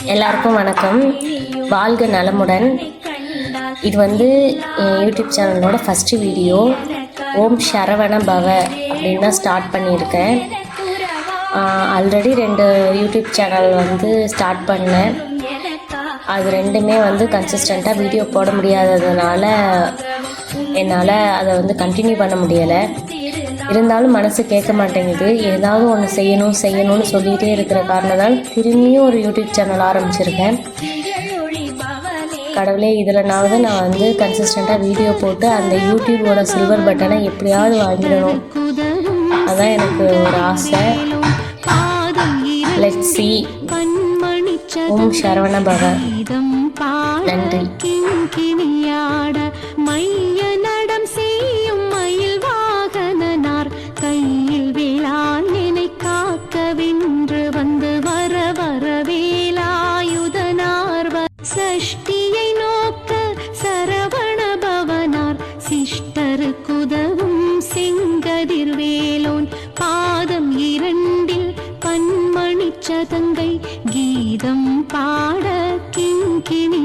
எல்லாருக்கும் வணக்கம். வாழ்க நலமுடன். இது வந்து என் யூடியூப் சேனலோட ஃபஸ்ட்டு வீடியோ. ஓம் சரவண பவ அப்படின்னு தான் ஸ்டார்ட் பண்ணியிருக்கேன். ஆல்ரெடி 2 யூடியூப் சேனல் வந்து ஸ்டார்ட் பண்ணேன். அது ரெண்டுமே வந்து கன்சிஸ்டண்ட்டாக வீடியோ போட முடியாததுனால என்னால் அதை வந்து கண்டினியூ பண்ண முடியலை. இருந்தாலும் மனசு கேட்க மாட்டேங்குது. ஏதாவது ஒன்று செய்யணும்னு சொல்லிகிட்டே இருக்கிற காரணத்தால் திரும்பியும் ஒரு யூடியூப் சேனல் ஆரம்பிச்சிருக்கேன். கடவுளே, இதில்னாவது நான் வந்து கன்சிஸ்டண்ட்டாக வீடியோ போட்டு அந்த யூடியூபோட சில்வர் பட்டனை எப்படியாவது வாங்கிடணும். அதுதான் எனக்கு ஒரு ஆசை. Let's see. ஓம் சரவண பவ. நன்றி. கையில் வேளாண் என்னை காக்கவென்று வந்து வர வர வேலாயுதனார் சஷ்டியை நோக்க சரவண பவனார் சிஷ்டருக்குதவும் செங்கதிர் வேலோன் பாதம் 2 பன்மணி சதங்கை கீதம் பாட கிங்கிணி